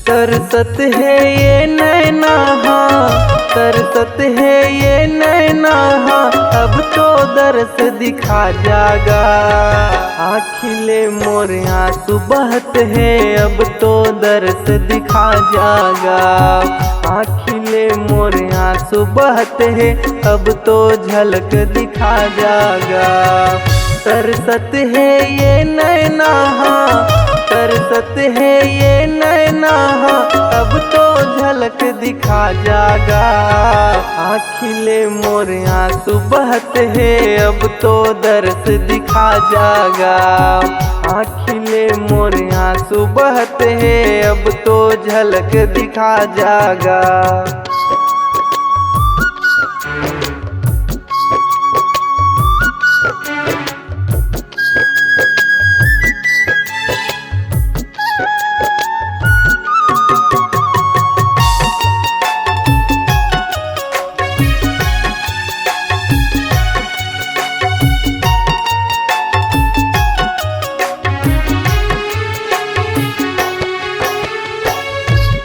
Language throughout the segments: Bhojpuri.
तरसत है ये नैना तरसत है ये नैना अब तो दर्स दिखा जागा। आँखिले मोर आंसू बहत है अब तो दर्स दिखा जागा। आँखिले मोर आंसू बहत है अब तो झलक दिखा जागा। तरसत है ये नैना तरसत है ये नैना अब तो झलक दिखा जागा। आँखिले मोर आंसू बहत है अब तो दर्स दिखा जागा। आँखिले मोर आंसू बहत है अब तो झलक दिखा जागा।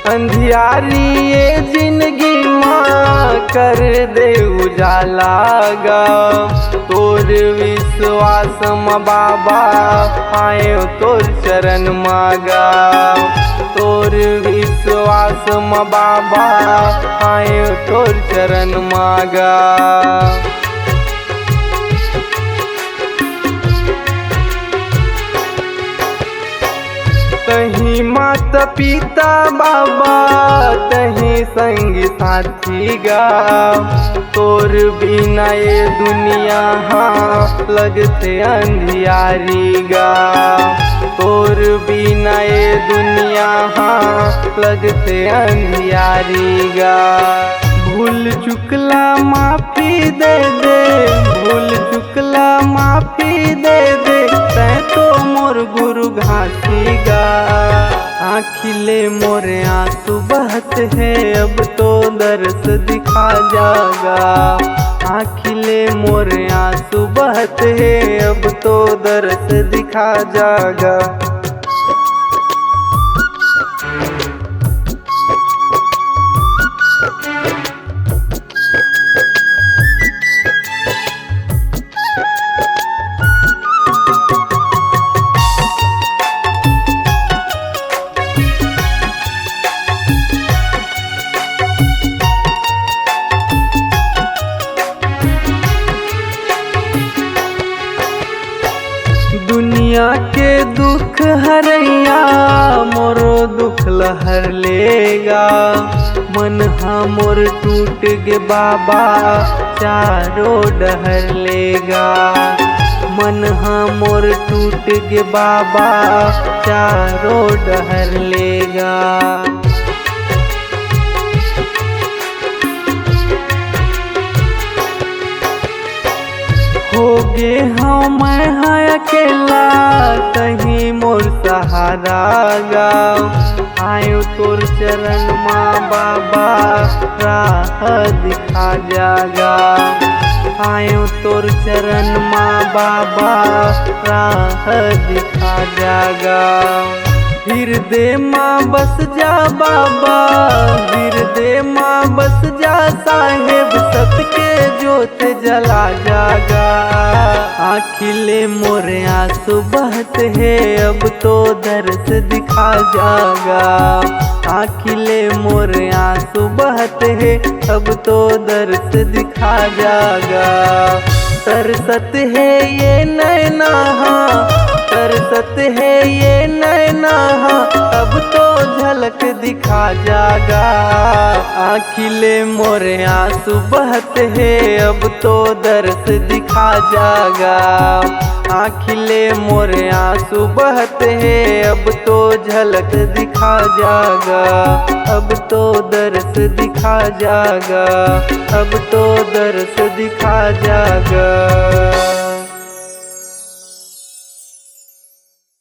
अंधियारी ये जिंदगी माँ कर दे उजाला गा। तोर विश्वास म बाबा आयो तोर चरण मागा। तोर विश्वास म बाबा आयो तोर चरण मागा। तहीं माता पिता बाबा तहीं संगी साथी गा। तोर बिना ये दुनिया लगते अंधियारी गा। तोर बिना ये दुनिया लगते अंधियारी गा। भूल चुकला माफी दे दे भूल चुकला माफी दे दे तै तो मोर गुरु घासी गा। आँखिले मोर आंसू बहत है अब तो दर्स दिखा जागा। आँखिले मोर आंसू बहत है अब तो दर्स दिखा जागा। दुनिया के दुख हरैया मोरो दुख लहर लेगा। मन मोर टूट गे बाबा चारों डहर लेगा। मन मोर टूट गे बाबा चारों डहर लेगा। होगे मैं अकेला कहीं मोर सहारा गा। आयो तोर चरण माँ बाबा राह दिखा जागा। आयो तोर चरण माँ बाबा राह दिखा जागा। हृदय माँ बस जा बाबा हृदय माँ बस जा साहेब सत के जोत जला जागा। आँखिले मोर आंसू बहत है अब तो दर्स दिखा जागा। आँखिले मोर आंसू बहत है अब तो दर्स दिखा जागा। तरसत है ये नैना तरसत है ये नैना अब तो झलक दिखा जागा। आँखिले मोर आंसू बहत है अब तो दर्स दिखा जागा। आँखिले मोर आंसू बहत है अब तो झलक दिखा जागा। अब तो दर्स दिखा जागा अब तो दर्स दिखा जागा।